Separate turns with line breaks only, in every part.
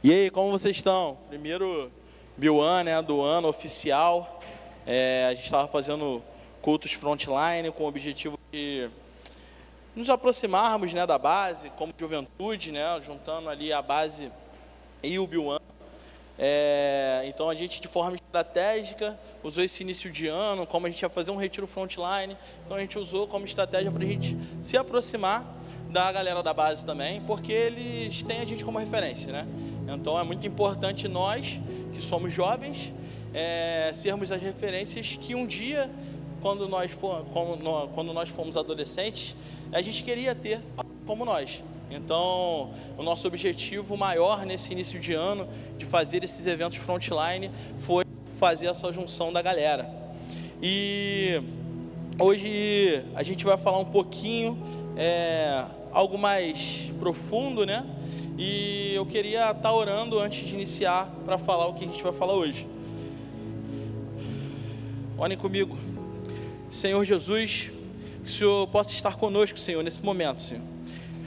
E aí, como vocês estão? Primeiro Biuan, né, do ano oficial. A gente estava fazendo cultos frontline com o objetivo de nos aproximarmos, né, da base, como juventude, né, juntando ali a base e o Biuan. Então a gente, de forma estratégica, usou esse início de ano, como a gente ia fazer um retiro frontline, então a gente usou como estratégia para a gente se aproximar da galera da base também, porque eles têm a gente como referência, né? Então é muito importante nós, que somos jovens, sermos as referências que um dia, quando nós fomos adolescentes, a gente queria ter como nós. Então, o nosso objetivo maior nesse início de ano, de fazer esses eventos frontline, foi fazer essa junção da galera. E hoje a gente vai falar um pouquinho, algo mais profundo, né? E eu queria estar orando antes de iniciar para falar o que a gente vai falar hoje. Orem comigo. Senhor Jesus, que o Senhor possa estar conosco, Senhor, nesse momento, Senhor.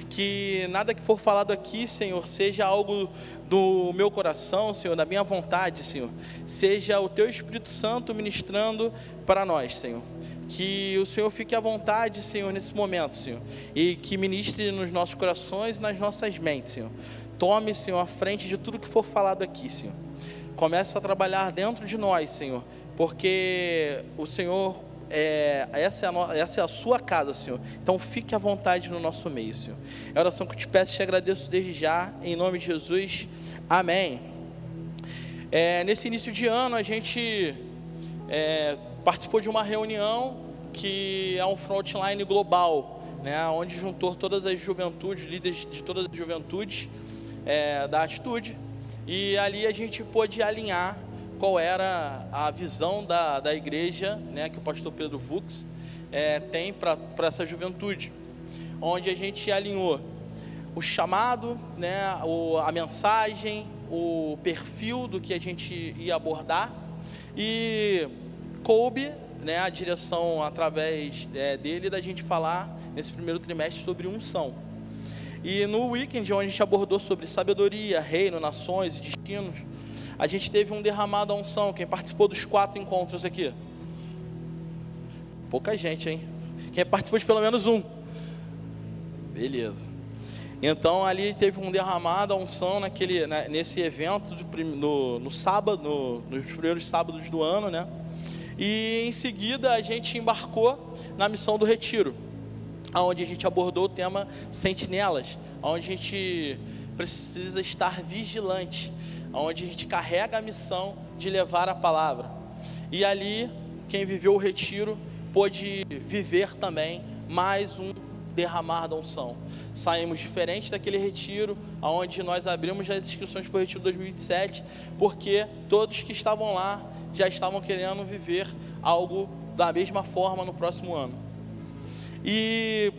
Que nada que for falado aqui, Senhor, seja algo do meu coração, Senhor, da minha vontade, Senhor. Seja o Teu Espírito Santo ministrando para nós, Senhor. Que o Senhor fique à vontade, Senhor, nesse momento, Senhor. E que ministre nos nossos corações e nas nossas mentes, Senhor. Tome, Senhor, a frente de tudo que for falado aqui, Senhor. Comece a trabalhar dentro de nós, Senhor. Porque o Senhor... essa é a sua casa, Senhor. Então fique à vontade no nosso meio, Senhor. É a oração que eu te peço e te agradeço desde já, em nome de Jesus, amém. Nesse início de ano a gente participou de uma reunião que é um frontline global, né, onde juntou todas as juventudes, líderes de todas as juventudes da Atitude, e ali a gente pôde alinhar qual era a visão da igreja, né, que o pastor Pedro Vux tem para essa juventude, onde a gente alinhou o chamado, né, a mensagem, o perfil do que a gente ia abordar, e coube, né, a direção através dele da gente falar nesse primeiro trimestre sobre unção. E no weekend, onde a gente abordou sobre sabedoria, reino, nações e destinos, a gente teve um derramado à unção. Quem participou dos 4 encontros aqui? Pouca gente, hein? Quem participou de pelo menos um? Beleza. Então ali teve um derramado à unção nesse evento no sábado, nos primeiros sábados do ano, né? E em seguida a gente embarcou na missão do retiro, onde a gente abordou o tema sentinelas, onde a gente precisa estar vigilante, onde a gente carrega a missão de levar a palavra. E ali, quem viveu o retiro, pôde viver também mais um derramar da unção. Saímos diferente daquele retiro, onde nós abrimos as inscrições para o retiro 2027, porque todos que estavam lá já estavam querendo viver algo da mesma forma no próximo ano. E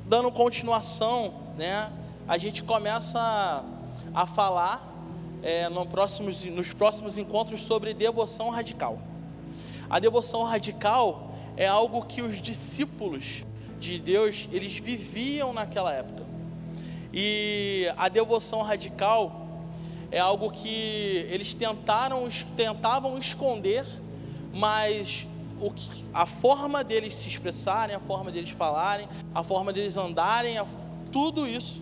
dando continuação, né, a gente começa a falar nos próximos encontros sobre devoção radical. A devoção radical é algo que os discípulos de Deus, eles viviam naquela época. E a devoção radical é algo que eles tentavam esconder, mas a forma deles se expressarem, a forma deles falarem, a forma deles andarem, tudo isso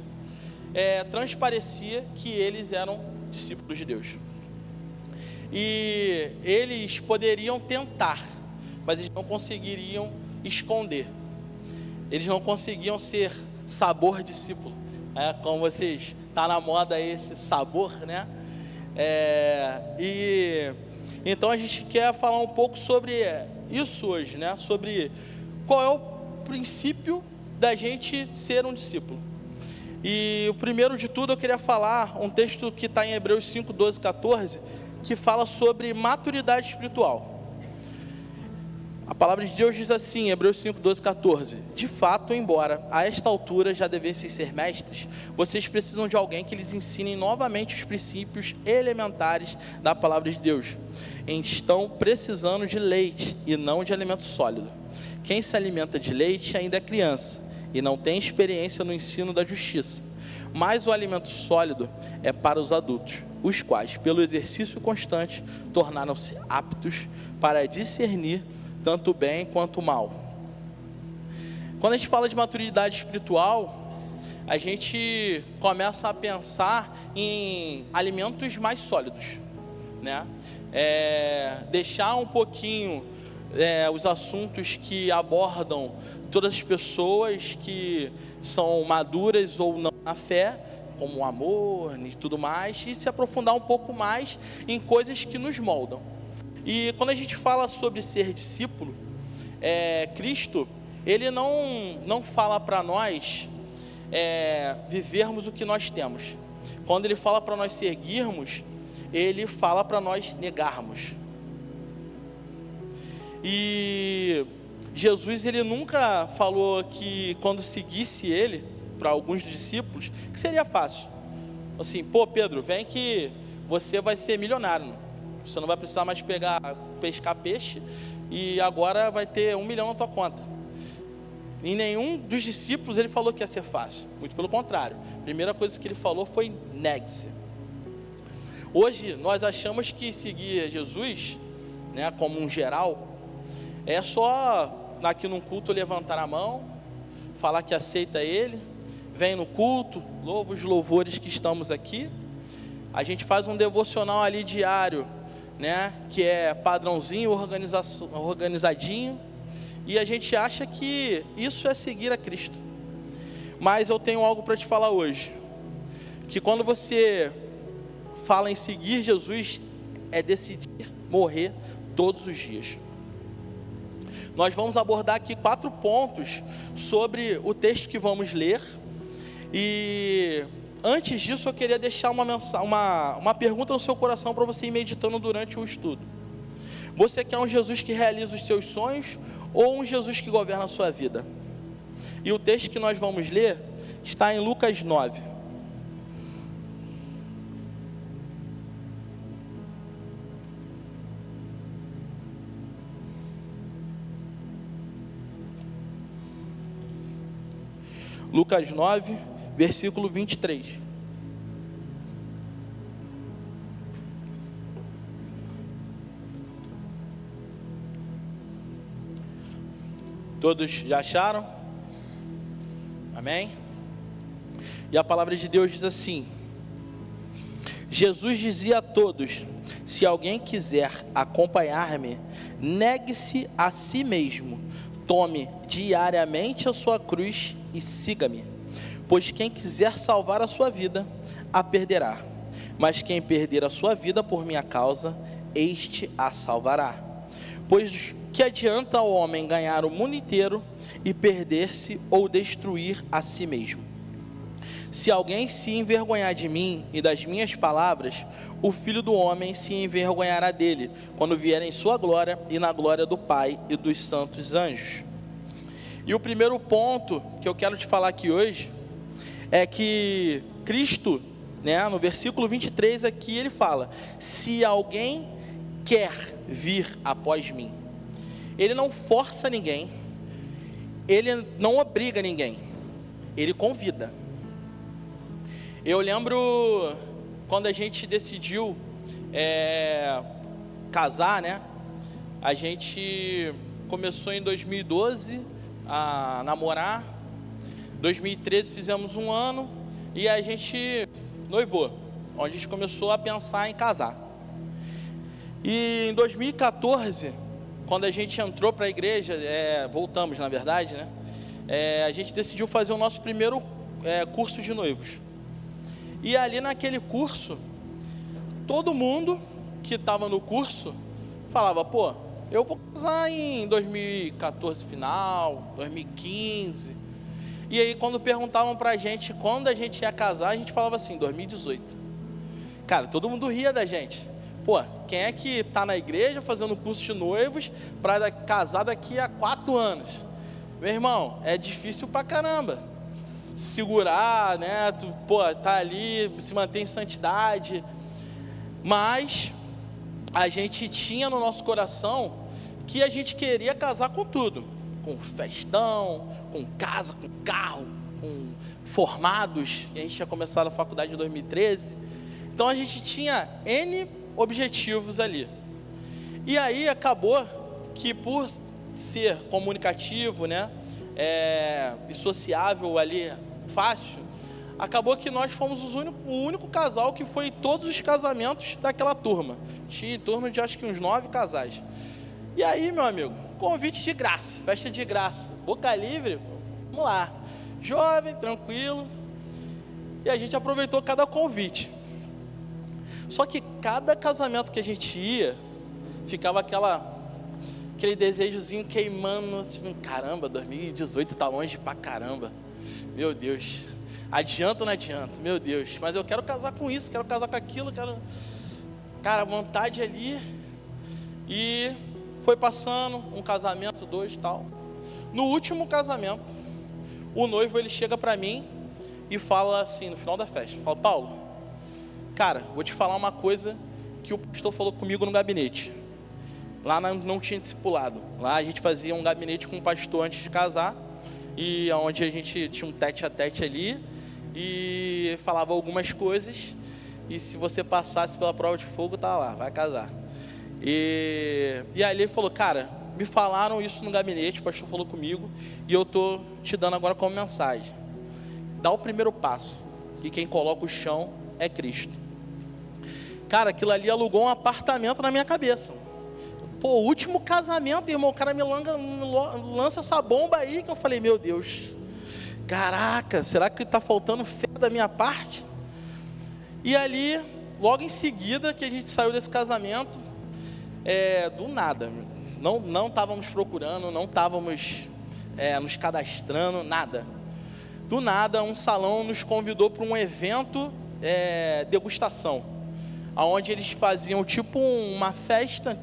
transparecia que eles eram discípulos de Deus. E eles poderiam tentar, mas eles não conseguiriam esconder. Eles não conseguiam ser sabor discípulo. Como vocês, está na moda esse sabor, né? E então a gente quer falar um pouco sobre isso hoje, né? Sobre qual é o princípio da gente ser um discípulo. E o primeiro de tudo eu queria falar um texto que está em Hebreus 5, 12, 14, que fala sobre maturidade espiritual. A palavra de Deus diz assim, Hebreus 5, 12, 14: de fato, embora a esta altura já devessem ser mestres, vocês precisam de alguém que lhes ensine novamente os princípios elementares da palavra de Deus. Estão precisando de leite e não de alimento sólido. Quem se alimenta de leite ainda é criança e não tem experiência no ensino da justiça. mas o alimento sólido é para os adultos, os quais, pelo exercício constante, tornaram-se aptos para discernir tanto o bem quanto o mal. Quando a gente fala de maturidade espiritual, a gente começa a pensar em alimentos mais sólidos, né? Deixar um pouquinho os assuntos que abordam todas as pessoas que são maduras ou não na fé, como o amor e tudo mais, e se aprofundar um pouco mais em coisas que nos moldam. E quando a gente fala sobre ser discípulo, Cristo, Ele não fala para nós vivermos o que nós temos. Quando Ele fala para nós seguirmos, Ele fala para nós negarmos. E Jesus, Ele nunca falou que quando seguisse Ele, para alguns discípulos, que seria fácil. Assim, pô, Pedro, vem que você vai ser milionário. Você não vai precisar mais pescar peixe e agora vai ter 1 milhão na tua conta. Em nenhum dos discípulos ele falou que ia ser fácil. Muito pelo contrário. A primeira coisa que ele falou foi negue-se. Hoje nós achamos que seguir Jesus, né, como um geral, é só aqui num culto levantar a mão, falar que aceita Ele, vem no culto, louva os louvores que estamos aqui. A gente faz um devocional ali diário, né, que é padrãozinho, organizadinho, e a gente acha que isso é seguir a Cristo. Mas eu tenho algo para te falar hoje, que quando você fala em seguir Jesus, é decidir morrer todos os dias. Nós vamos abordar aqui 4 pontos sobre o texto que vamos ler. E antes disso eu queria deixar uma pergunta no seu coração para você ir meditando durante o estudo. Você quer um Jesus que realiza os seus sonhos ou um Jesus que governa a sua vida? E o texto que nós vamos ler está em Lucas 9. Lucas 9, versículo 23. Todos já acharam? Amém? E a palavra de Deus diz assim: Jesus dizia a todos: se alguém quiser acompanhar-me, negue-se a si mesmo, tome diariamente a sua cruz e siga-me. Pois quem quiser salvar a sua vida, a perderá. Mas quem perder a sua vida por minha causa, este a salvará. Pois que adianta ao homem ganhar o mundo inteiro e perder-se ou destruir a si mesmo? Se alguém se envergonhar de mim e das minhas palavras, o Filho do Homem se envergonhará dele, quando vier em sua glória e na glória do Pai e dos santos anjos. E o primeiro ponto que eu quero te falar aqui hoje é que Cristo, né, no versículo 23 aqui ele fala: se alguém quer vir após mim. Ele não força ninguém, ele não obriga ninguém, ele convida. Eu lembro quando a gente decidiu casar, né? A gente começou em 2012 a namorar. 2013 fizemos 1 ano e a gente noivou, onde a gente começou a pensar em casar. E em 2014, quando a gente entrou para a igreja, voltamos na verdade, né? A gente decidiu fazer o nosso primeiro curso de noivos. E ali naquele curso, todo mundo que estava no curso falava: pô, eu vou casar em 2014 final, 2015. E aí quando perguntavam pra gente quando a gente ia casar, a gente falava assim, 2018. Cara, todo mundo ria da gente. Pô, quem é que tá na igreja fazendo curso de noivos para casar daqui a 4 anos? Meu irmão, é difícil pra caramba segurar, né? Tá ali, se manter em santidade. Mas a gente tinha no nosso coração que a gente queria casar com tudo, com festão, com casa, com carro, com formados, e a gente tinha começado a faculdade em 2013. Então a gente tinha N objetivos ali. E aí acabou que, por ser comunicativo, né, e sociável ali, fácil, acabou que nós fomos o único casal que foi em todos os casamentos daquela turma. Tinha em torno de acho que uns 9 casais. E aí, meu amigo, convite de graça, festa de graça, boca livre, vamos lá. Jovem, tranquilo. E a gente aproveitou cada convite. Só que cada casamento que a gente ia, ficava aquele desejozinho queimando, tipo, caramba, 2018 tá longe pra caramba. Meu Deus, adianta ou não adianta? Meu Deus, mas eu quero casar com isso, quero casar com aquilo, quero... Cara, vontade ali. E foi passando, um casamento, 2 e tal. No último casamento, o noivo, ele chega pra mim e fala assim, no final da festa, fala: Paulo, cara, vou te falar uma coisa que o pastor falou comigo no gabinete. Lá não tinha discipulado. Lá a gente fazia um gabinete com o pastor antes de casar, e onde a gente tinha um tete a tete ali, e falava algumas coisas, e se você passasse pela prova de fogo, tá lá, vai casar. E ali ele falou: cara, me falaram isso no gabinete, o pastor falou comigo, e eu tô te dando agora como mensagem. Dá o primeiro passo, e quem coloca o chão é Cristo. Cara, aquilo ali alugou um apartamento na minha cabeça. Pô, último casamento, irmão, o cara me lança essa bomba aí, que eu falei: meu Deus, caraca, será que está faltando fé da minha parte? E ali, logo em seguida que a gente saiu desse casamento, do nada, não estávamos procurando, não estávamos nos cadastrando, nada. Do nada, um salão nos convidou para um evento, degustação, onde eles faziam tipo uma festa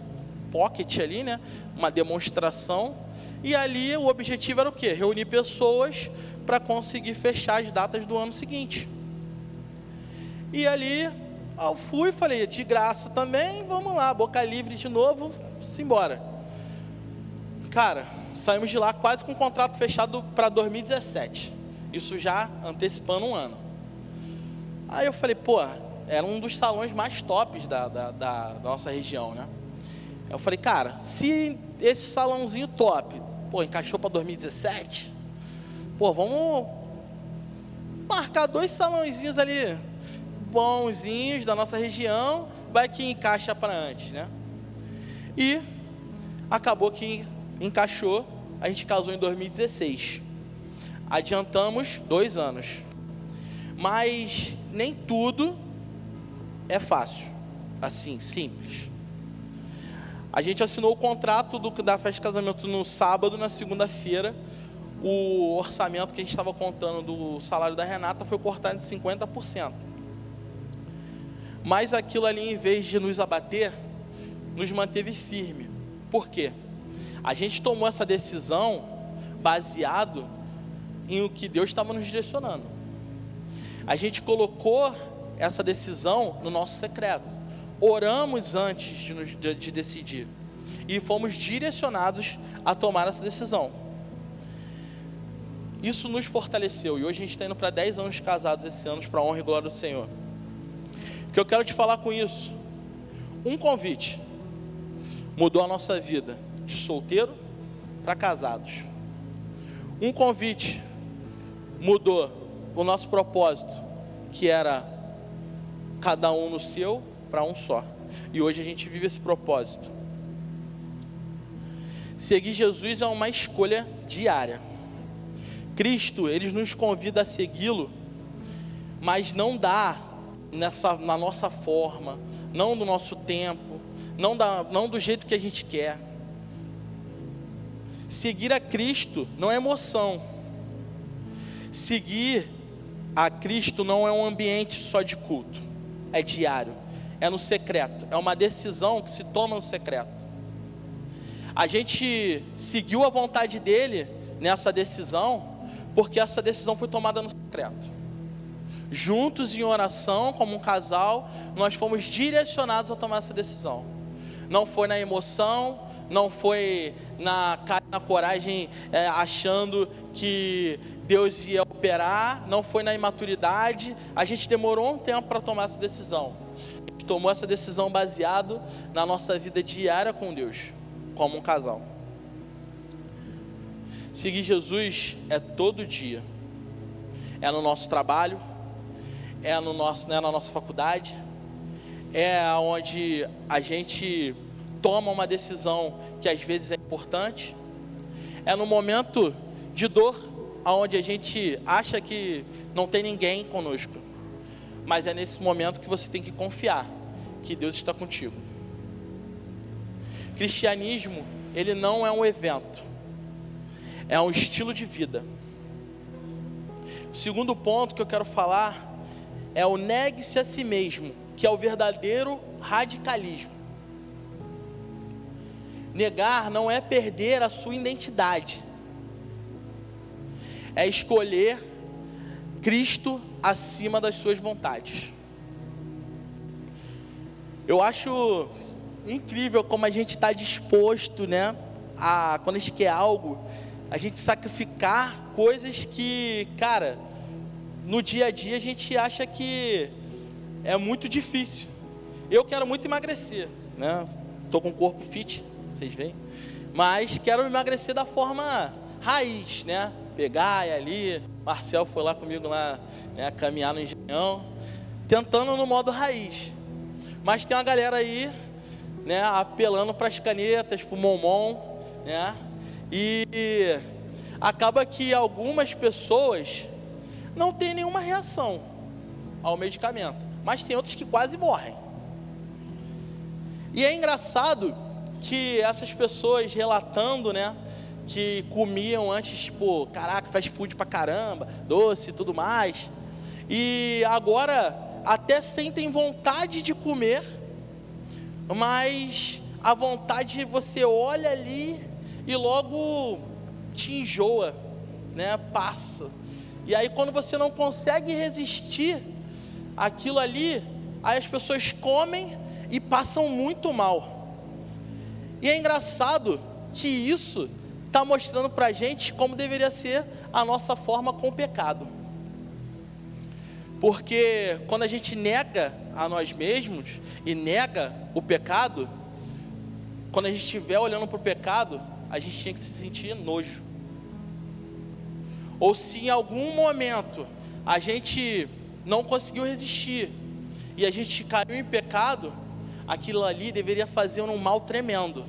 pocket ali, né? Uma demonstração. E ali o objetivo era o quê? Reunir pessoas para conseguir fechar as datas do ano seguinte. E ali eu fui, falei: de graça também, vamos lá, boca livre de novo, simbora. Cara, saímos de lá quase com um contrato fechado para 2017. Isso já antecipando um ano. Aí eu falei: pô, era um dos salões mais tops da nossa região, né? Eu falei: cara, se esse salãozinho top, pô, encaixou para 2017, pô, vamos marcar 2 salãozinhos ali, bonzinhos da nossa região, vai que encaixa para antes, né? E acabou que encaixou, a gente casou em 2016. Adiantamos 2 anos. Mas nem tudo é fácil, assim, simples. A gente assinou o contrato da festa de casamento no sábado. Na segunda-feira, o orçamento que a gente estava contando do salário da Renata foi cortado de 50%. Mas aquilo ali, em vez de nos abater, nos manteve firme. Por quê? A gente tomou essa decisão baseado em o que Deus estava nos direcionando. A gente colocou essa decisão no nosso secreto. Oramos antes de decidir. E fomos direcionados a tomar essa decisão. Isso nos fortaleceu. E hoje a gente está indo para 10 anos de casados esse ano, para a honra e glória do Senhor. O que eu quero te falar com isso? Um convite mudou a nossa vida de solteiro para casados. Um convite mudou o nosso propósito, que era cada um no seu, para um só. E hoje a gente vive esse propósito. Seguir Jesus é uma escolha diária. Cristo, ele nos convida a segui-lo, mas não dá na nossa forma, não do nosso tempo, não do jeito que a gente quer. Seguir a Cristo não é emoção. Seguir a Cristo não é um ambiente só de culto, é diário, é no secreto, é uma decisão que se toma no secreto. A gente seguiu a vontade dele nessa decisão, porque essa decisão foi tomada no secreto. Juntos em oração, como um casal, nós fomos direcionados a tomar essa decisão. Não foi na emoção, não foi na coragem, achando que Deus ia operar, não foi na imaturidade. A gente demorou um tempo para tomar essa decisão. A gente tomou essa decisão baseado na nossa vida diária com Deus, como um casal. Seguir Jesus é todo dia. É no nosso trabalho, é na nossa faculdade, é onde a gente toma uma decisão que às vezes é importante, é no momento de dor, onde a gente acha que não tem ninguém conosco, mas é nesse momento que você tem que confiar que Deus está contigo. Cristianismo, ele não é um evento, é um estilo de vida. O segundo ponto que eu quero falar é o negue-se a si mesmo, que é o verdadeiro radicalismo. Negar não é perder a sua identidade, é escolher Cristo acima das suas vontades. Eu acho incrível como a gente está disposto, né, quando a gente quer algo, a gente sacrificar coisas que, cara, no dia a dia a gente acha que é muito difícil. Eu quero muito emagrecer, né? Estou com um corpo fit, vocês veem, mas quero emagrecer da forma raiz, né? Pegar e ali, Marcel foi lá comigo lá, né, caminhar no Engenhão, tentando no modo raiz. Mas tem uma galera aí, né, apelando para as canetas, para o Momon, né? E acaba que algumas pessoas não têm nenhuma reação ao medicamento, mas tem outras que quase morrem. E é engraçado que essas pessoas relatando, né, que comiam antes, tipo, caraca, fast food pra caramba, doce e tudo mais, e agora até sentem vontade de comer, mas a vontade você olha ali e logo te enjoa, né, passa. E aí quando você não consegue resistir àquilo ali, aí as pessoas comem e passam muito mal. E é engraçado que isso está mostrando para a gente como deveria ser a nossa forma com o pecado. Porque quando a gente nega a nós mesmos e nega o pecado, quando a gente estiver olhando para o pecado, a gente tinha que se sentir nojo. Ou se em algum momento a gente não conseguiu resistir e a gente caiu em pecado, aquilo ali deveria fazer um mal tremendo,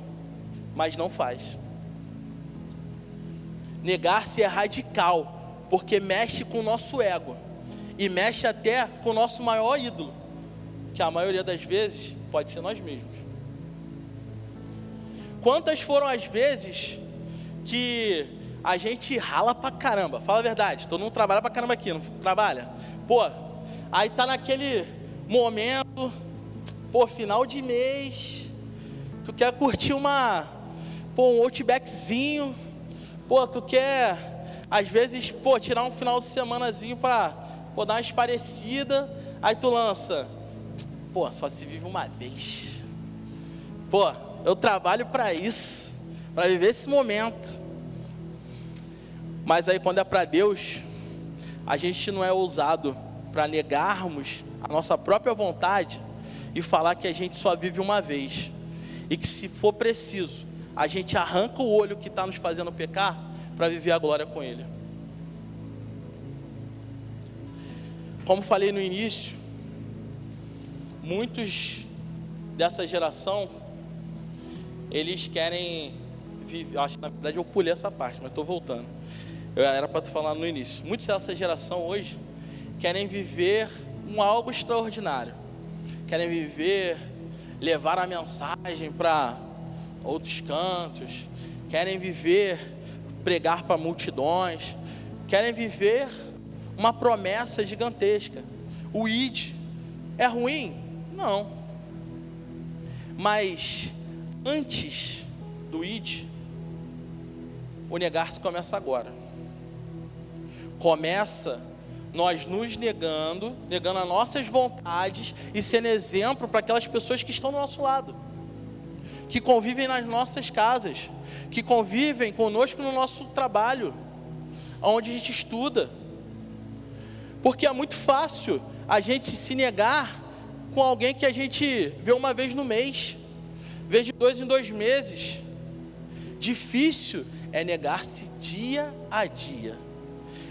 mas não faz. Negar-se é radical, porque mexe com o nosso ego e mexe até com o nosso maior ídolo, que a maioria das vezes pode ser nós mesmos. Quantas foram as vezes que a gente rala pra caramba? Fala a verdade, todo mundo trabalha pra caramba aqui, não trabalha? Pô, aí tá naquele momento, pô, final de mês, tu quer curtir um Outbackzinho, pô, tu quer, às vezes, pô, tirar um final de semanazinho pra, pô, dar uma esparecida, aí tu lança, pô, só se vive uma vez, pô, eu trabalho para isso, para viver esse momento. Mas aí quando é para Deus, a gente não é ousado para negarmos a nossa própria vontade e falar que a gente só vive uma vez, e que se for preciso, a gente arranca o olho que está nos fazendo pecar, para viver a glória com Ele. Como falei no início, muitos dessa geração, eles querem viver, acho que na verdade eu pulei essa parte, mas estou voltando, era para tu falar no início. Muitos dessa geração hoje querem viver algo extraordinário, querem viver, levar a mensagem para outros cantos, querem viver, pregar para multidões, querem viver uma promessa gigantesca. O ID é ruim? Não. Mas antes do ID, o negar-se começa agora. Começa nós nos negando as nossas vontades e sendo exemplo para aquelas pessoas que estão do nosso lado, que convivem nas nossas casas, que convivem conosco no nosso trabalho, onde a gente estuda. Porque é muito fácil a gente se negar com alguém que a gente vê uma vez no mês, vê de 2 em 2 meses. Difícil é negar-se dia a dia.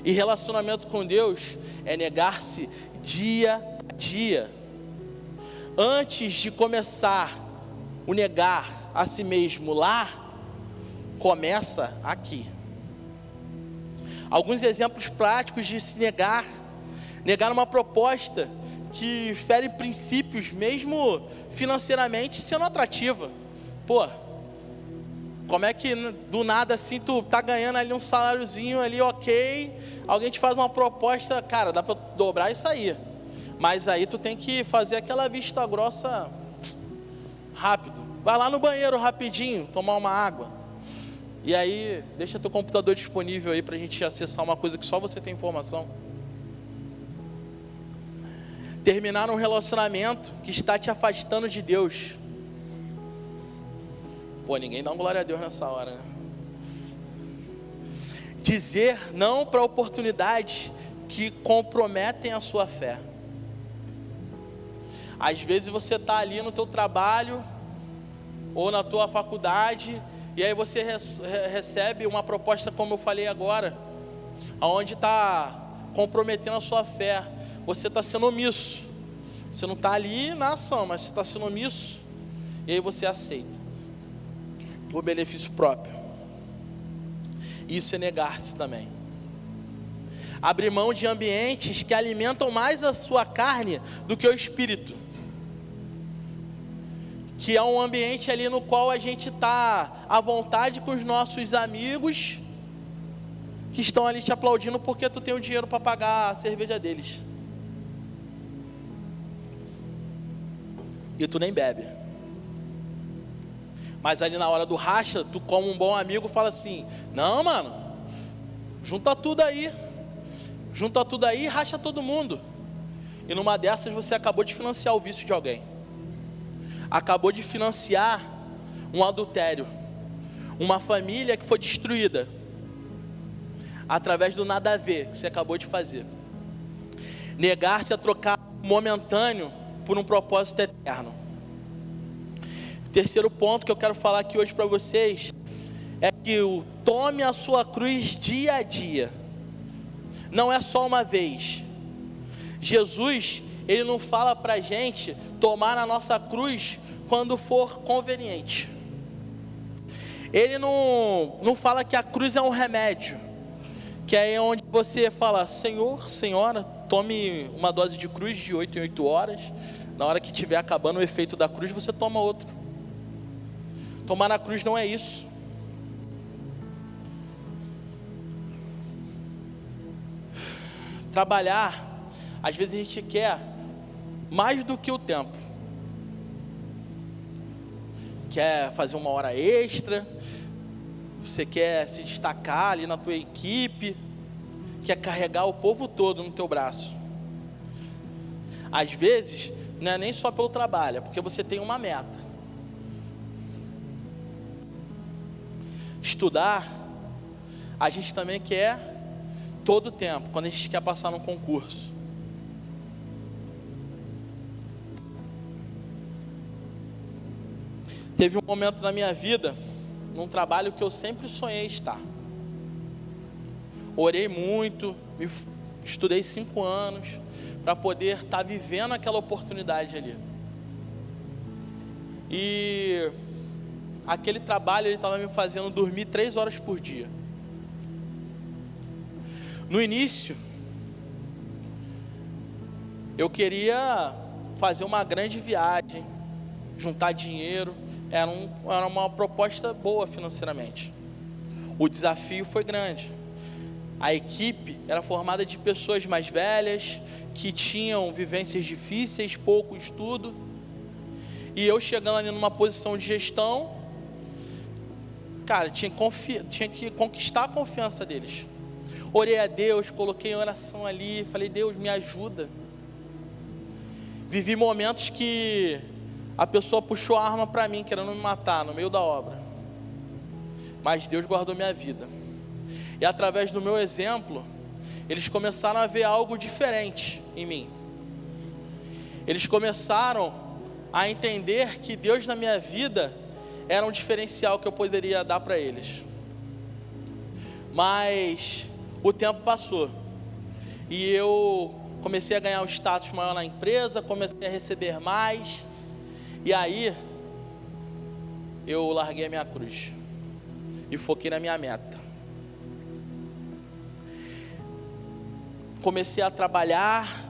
E relacionamento com Deus é negar-se dia a dia. Antes de começar o negar a si mesmo lá, começa aqui. Alguns exemplos práticos de se negar. Negar uma proposta que fere princípios, mesmo financeiramente sendo atrativa. Pô, como é que do nada assim tu tá ganhando ali um saláriozinho ali, ok, alguém te faz uma proposta, cara, dá para dobrar isso aí, mas aí tu tem que fazer aquela vista grossa rápido, vai lá no banheiro rapidinho, tomar uma água, e aí deixa teu computador disponível aí pra gente acessar uma coisa que só você tem informação. Terminar um relacionamento que está te afastando de Deus. Pô, ninguém dá um glória a Deus nessa hora, né? Dizer não para oportunidades que comprometem a sua fé. Às vezes você está ali no teu trabalho ou na tua faculdade e aí você recebe uma proposta, como eu falei agora, aonde está comprometendo a sua fé. Você está sendo omisso. Você não está ali na ação, mas você está sendo omisso. E aí você aceita por benefício próprio. Isso é negar-se também. Abrir mão de ambientes que alimentam mais a sua carne do que o espírito. Que é um ambiente ali no qual a gente está à vontade com os nossos amigos, que estão ali te aplaudindo porque tu tem o dinheiro para pagar a cerveja deles. E tu nem bebe. Mas ali na hora do racha, tu como um bom amigo fala assim, não mano, junta tudo aí e racha todo mundo. E numa dessas você acabou de financiar o vício de alguém. Acabou de financiar um adultério. Uma família que foi destruída através do nada a ver que você acabou de fazer. Negar-se a trocar momentâneo por um propósito eterno. Terceiro ponto que eu quero falar aqui hoje para vocês é que o tome a sua cruz dia a dia. Não é só uma vez. Jesus, ele não fala para a gente tomar a nossa cruz quando for conveniente. Ele não fala que a cruz é um remédio, que é onde você fala, Senhor, Senhora, tome uma dose de cruz de 8 em 8 horas, na hora que estiver acabando o efeito da cruz, você toma outro. Tomar a cruz não é isso. Trabalhar, às vezes a gente quer mais do que o tempo. Quer fazer uma hora extra, você quer se destacar ali na tua equipe, quer carregar o povo todo no teu braço. Às vezes, não é nem só pelo trabalho, é porque você tem uma meta. Estudar, a gente também quer todo o tempo, quando a gente quer passar num concurso. Teve um momento na minha vida, num trabalho que eu sempre sonhei estar. Orei muito, estudei 5 anos, para poder estar vivendo aquela oportunidade ali. E aquele trabalho, ele estava me fazendo dormir 3 horas por dia. No início, eu queria fazer uma grande viagem, juntar dinheiro, era uma proposta boa financeiramente. O desafio foi grande. A equipe era formada de pessoas mais velhas, que tinham vivências difíceis, pouco estudo, e eu chegando ali numa posição de gestão, cara, tinha que conquistar a confiança deles. Orei a Deus, coloquei em oração ali, falei, Deus, me ajuda. Vivi momentos que a pessoa puxou a arma para mim, querendo me matar no meio da obra, mas Deus guardou minha vida. E através do meu exemplo, eles começaram a ver algo diferente em mim. Eles começaram a entender que Deus na minha vida era um diferencial que eu poderia dar para eles. Mas o tempo passou e eu comecei a ganhar um status maior na empresa, comecei a receber mais, e aí eu larguei a minha cruz e foquei na minha meta. Comecei a trabalhar.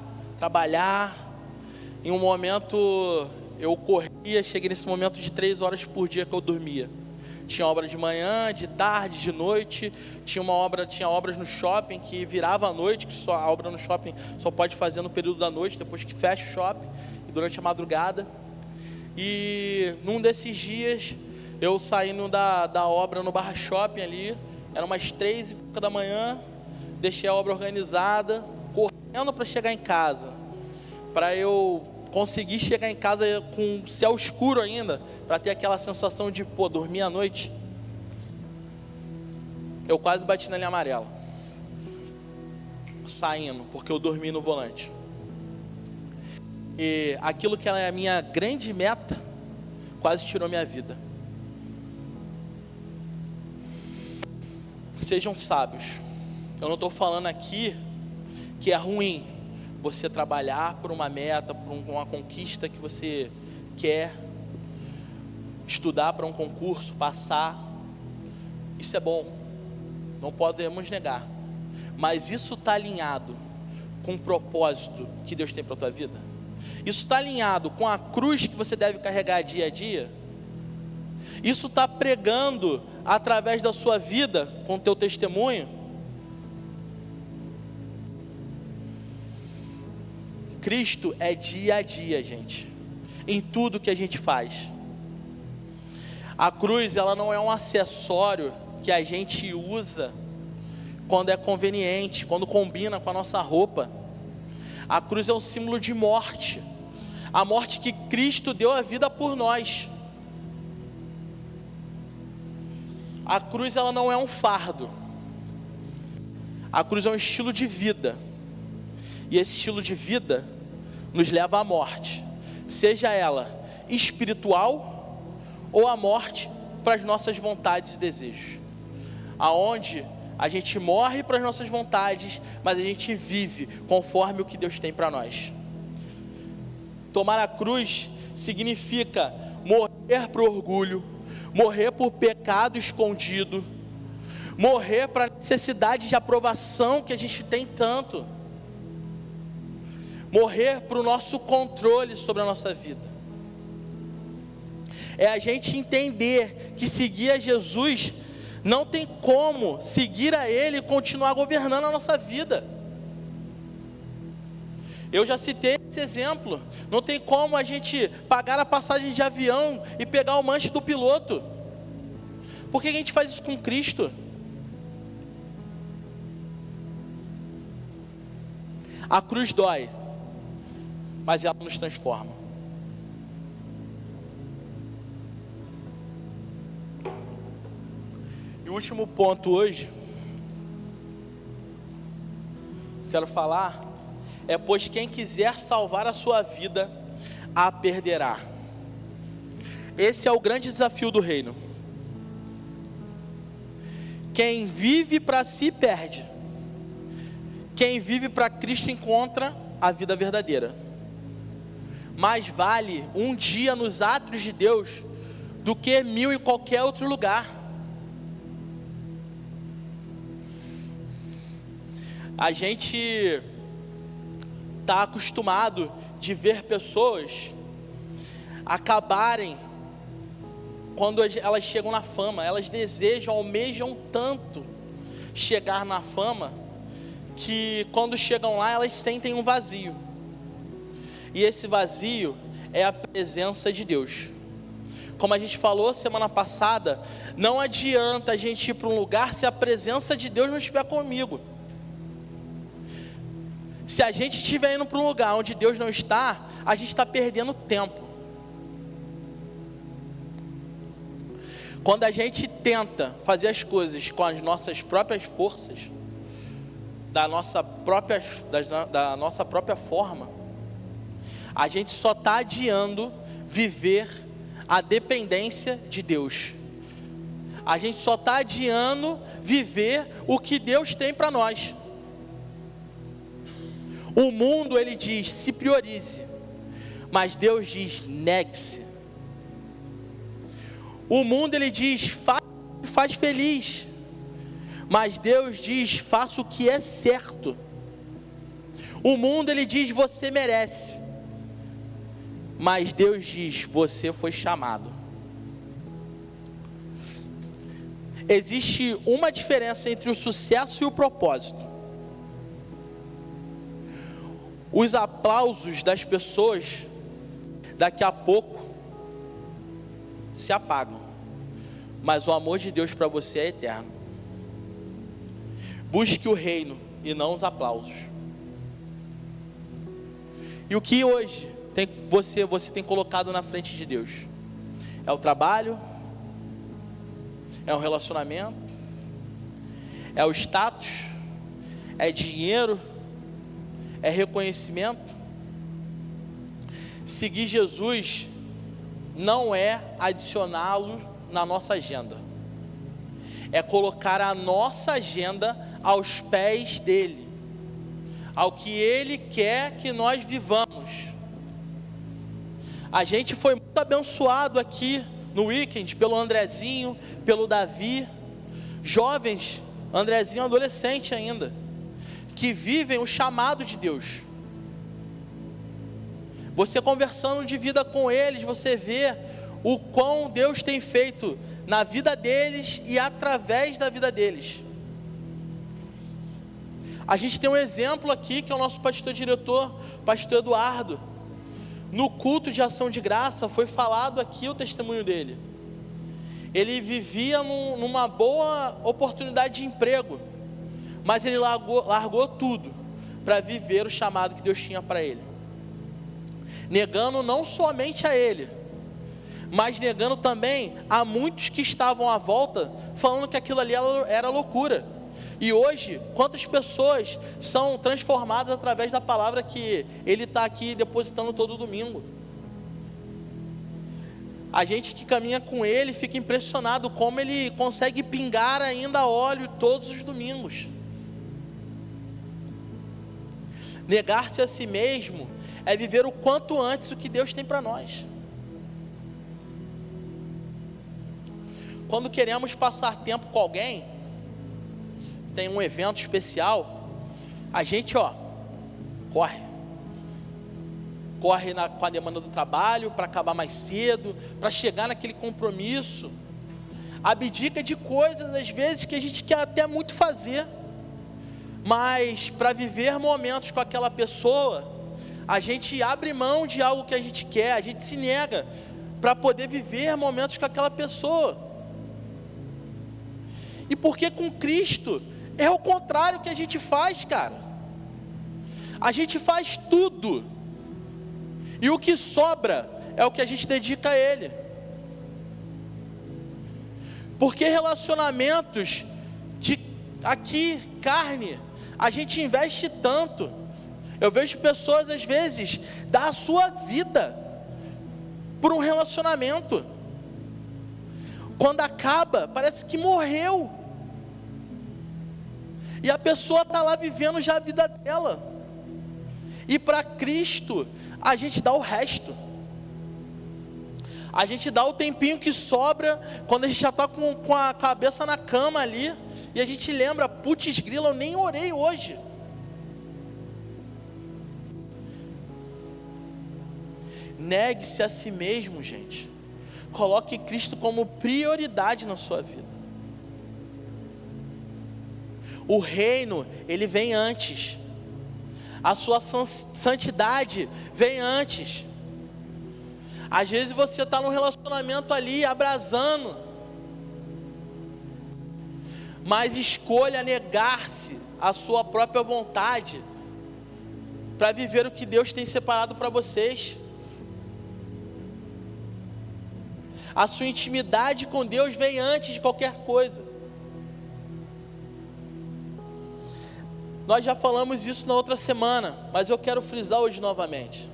Em um momento eu corria, cheguei nesse momento de 3 horas por dia que eu dormia. Tinha obra de manhã, de tarde, de noite. Tinha obras no shopping que virava à noite, que a obra no shopping só pode fazer no período da noite, depois que fecha o shopping, e durante a madrugada. E num desses dias, eu saindo da obra no Barra Shopping ali, eram umas 3h da manhã, deixei a obra organizada, correndo para chegar em casa, para eu conseguir chegar em casa com o céu escuro ainda, para ter aquela sensação de, dormir à noite. Eu quase bati na linha amarela, saindo, porque eu dormi no volante. E aquilo que era a minha grande meta, quase tirou minha vida. Sejam sábios. Eu não estou falando aqui que é ruim você trabalhar por uma meta, por uma conquista que você quer, estudar para um concurso, passar. Isso é bom, não podemos negar. Mas isso está alinhado com o propósito que Deus tem para a tua vida? Isso está alinhado com a cruz que você deve carregar dia a dia? Isso está pregando através da sua vida, com o teu testemunho? Cristo é dia a dia, gente, em tudo que a gente faz. A cruz, ela não é um acessório que a gente usa quando é conveniente, quando combina com a nossa roupa. A cruz é um símbolo de morte, a morte que Cristo deu a vida por nós. A cruz, ela não é um fardo. A cruz é um estilo de vida. E esse estilo de vida nos leva à morte, seja ela espiritual ou a morte para as nossas vontades e desejos, aonde a gente morre para as nossas vontades, mas a gente vive conforme o que Deus tem para nós. Tomar a cruz significa morrer para o orgulho, morrer por pecado escondido, morrer para a necessidade de aprovação que a gente tem tanto, morrer para o nosso controle sobre a nossa vida. É a gente entender que seguir a Jesus não tem como seguir a Ele e continuar governando a nossa vida. Eu já citei esse exemplo. Não tem como a gente pagar a passagem de avião e pegar o manche do piloto. Por que a gente faz isso com Cristo? A cruz dói, mas ela nos transforma. E o último ponto hoje, que quero falar, é: pois quem quiser salvar a sua vida, a perderá. Esse é o grande desafio do reino. Quem vive para si perde. Quem vive para Cristo encontra a vida verdadeira. Mais vale um dia nos átrios de Deus do que 1000 em qualquer outro lugar. A gente está acostumado de ver pessoas acabarem quando elas chegam na fama. Elas desejam, almejam tanto chegar na fama, que quando chegam lá, elas sentem um vazio. E esse vazio é a presença de Deus. Como a gente falou semana passada, não adianta a gente ir para um lugar se a presença de Deus não estiver comigo. Se a gente estiver indo para um lugar onde Deus não está, a gente está perdendo tempo. Quando a gente tenta fazer as coisas com as nossas próprias forças, da nossa própria forma, a gente só está adiando viver a dependência de Deus. A gente só está adiando viver o que Deus tem para nós. O mundo, ele diz, se priorize, mas Deus diz, negue-se. O mundo, ele diz, faz feliz, mas Deus diz, faça o que é certo. O mundo, ele diz, você merece, mas Deus diz, você foi chamado. Existe uma diferença entre o sucesso e o propósito. Os aplausos das pessoas, daqui a pouco, se apagam, mas o amor de Deus para você é eterno. Busque o reino e não os aplausos. E o que hoje você tem colocado na frente de Deus? É o trabalho? É o relacionamento? É o status? É dinheiro? É reconhecimento? Seguir Jesus não é adicioná-lo na nossa agenda, é colocar a nossa agenda aos pés dele, ao que ele quer que nós vivamos. A gente foi muito abençoado aqui no weekend pelo Andrezinho, pelo Davi, jovens, Andrezinho adolescente ainda, que vivem o chamado de Deus. Você conversando de vida com eles, você vê o quão Deus tem feito na vida deles e através da vida deles. A gente tem um exemplo aqui, que é o nosso pastor diretor, pastor Eduardo. No culto de ação de graça, foi falado aqui o testemunho dele. Ele vivia numa boa oportunidade de emprego, mas ele largou tudo para viver o chamado que Deus tinha para ele, negando não somente a ele, mas negando também a muitos que estavam à volta, falando que aquilo ali era loucura. E hoje, quantas pessoas são transformadas através da palavra que ele está aqui depositando todo domingo? A gente que caminha com ele fica impressionado como ele consegue pingar ainda óleo todos os domingos. Negar-se a si mesmo é viver o quanto antes o que Deus tem para nós. Quando queremos passar tempo com alguém, tem um evento especial, a gente corre com a demanda do trabalho, para acabar mais cedo, para chegar naquele compromisso, abdica de coisas às vezes que a gente quer até muito fazer, mas para viver momentos com aquela pessoa, a gente abre mão de algo que a gente quer, a gente se nega para poder viver momentos com aquela pessoa. E porque com Cristo é o contrário que a gente faz, cara. A gente faz tudo, e o que sobra é o que a gente dedica a Ele. Porque relacionamentos de aqui, carne, a gente investe tanto. Eu vejo pessoas às vezes dar a sua vida por um relacionamento. Quando acaba, parece que morreu. E a pessoa está lá vivendo já a vida dela. E para Cristo, a gente dá o resto. A gente dá o tempinho que sobra, quando a gente já está com a cabeça na cama ali, e a gente lembra, putz grila, eu nem orei hoje. Negue-se a si mesmo, gente. Coloque Cristo como prioridade na sua vida. O reino, ele vem antes. A sua santidade vem antes. Às vezes você está num relacionamento ali, abrasando, mas escolha negar-se à sua própria vontade, para viver o que Deus tem separado para vocês. A sua intimidade com Deus vem antes de qualquer coisa. Nós já falamos isso na outra semana, mas eu quero frisar hoje novamente.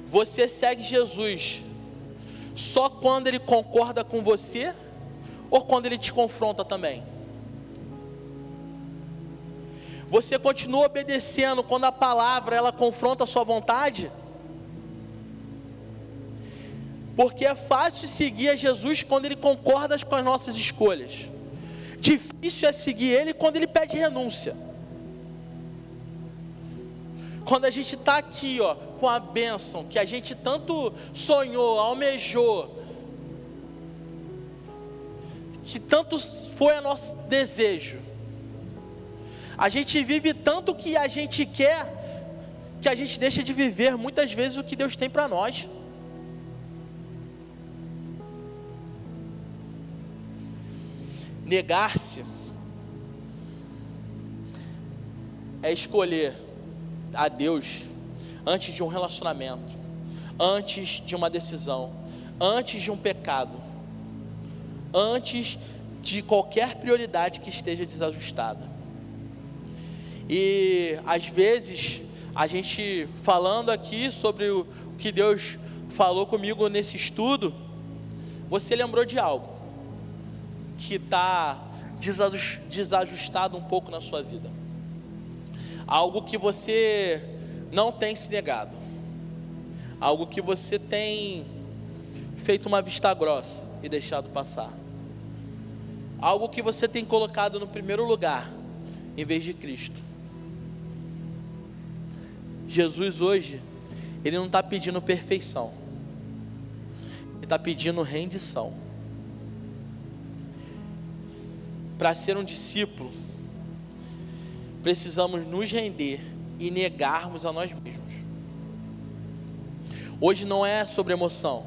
Você segue Jesus só quando Ele concorda com você ou quando Ele te confronta também? Você continua obedecendo quando a palavra ela confronta a sua vontade? Porque é fácil seguir a Jesus quando Ele concorda com as nossas escolhas. Difícil é seguir Ele quando Ele pede renúncia. Quando a gente está aqui, com a bênção que a gente tanto sonhou, almejou, que tanto foi o nosso desejo, a gente vive tanto o que a gente quer, que a gente deixa de viver muitas vezes o que Deus tem para nós. Negar-se é escolher a Deus antes de um relacionamento, antes de uma decisão, antes de um pecado, antes de qualquer prioridade que esteja desajustada. E às vezes a gente falando aqui sobre o que Deus falou comigo nesse estudo, você lembrou de algo que está desajustado um pouco na sua vida, algo que você não tem se negado, algo que você tem feito uma vista grossa e deixado passar, algo que você tem colocado no primeiro lugar em vez de Cristo. Jesus hoje, Ele não está pedindo perfeição, Ele está pedindo rendição. Para ser um discípulo, precisamos nos render e negarmos a nós mesmos. Hoje não é sobre emoção,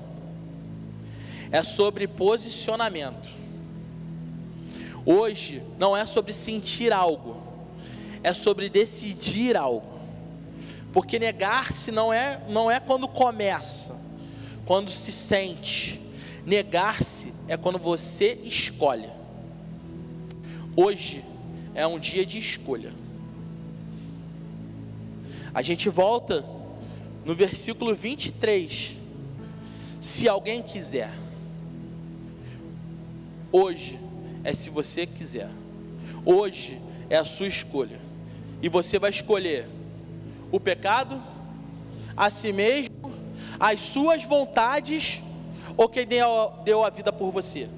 é sobre posicionamento. Hoje não é sobre sentir algo, é sobre decidir algo. Porque negar-se não é quando começa, quando se sente. Negar-se é quando você escolhe. Hoje é um dia de escolha. A gente volta no versículo 23. Se alguém quiser. Hoje é se você quiser. Hoje é a sua escolha. E você vai escolher o pecado, a si mesmo, as suas vontades, ou quem deu a vida por você,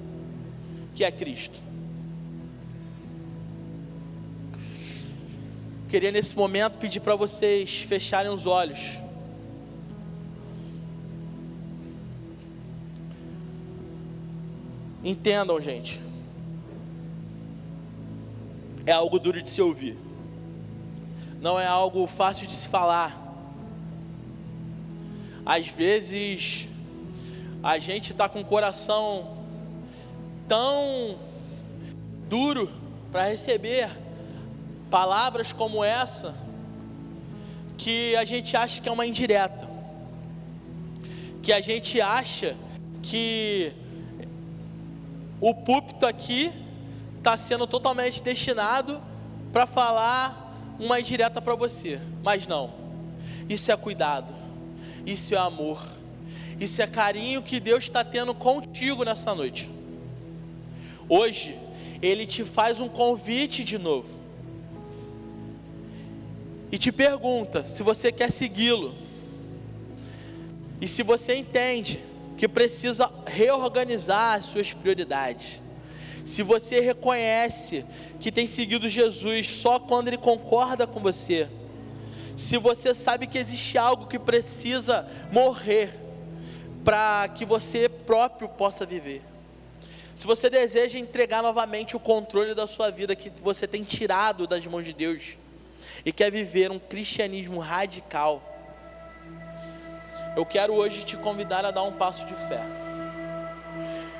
que é Cristo. Queria nesse momento pedir para vocês fecharem os olhos. Entendam, gente. É algo duro de se ouvir. Não é algo fácil de se falar. Às vezes, a gente está com o coração tão duro para receber palavras como essa, que a gente acha que é uma indireta, que a gente acha que o púlpito aqui está sendo totalmente destinado para falar uma indireta para você, mas não, isso é cuidado, isso é amor, isso é carinho que Deus está tendo contigo nessa noite. Hoje, Ele te faz um convite de novo, e te pergunta se você quer segui-lo, e se você entende que precisa reorganizar as suas prioridades, se você reconhece que tem seguido Jesus só quando Ele concorda com você, se você sabe que existe algo que precisa morrer para que você próprio possa viver, se você deseja entregar novamente o controle da sua vida que você tem tirado das mãos de Deus, e quer viver um cristianismo radical, eu quero hoje te convidar a dar um passo de fé.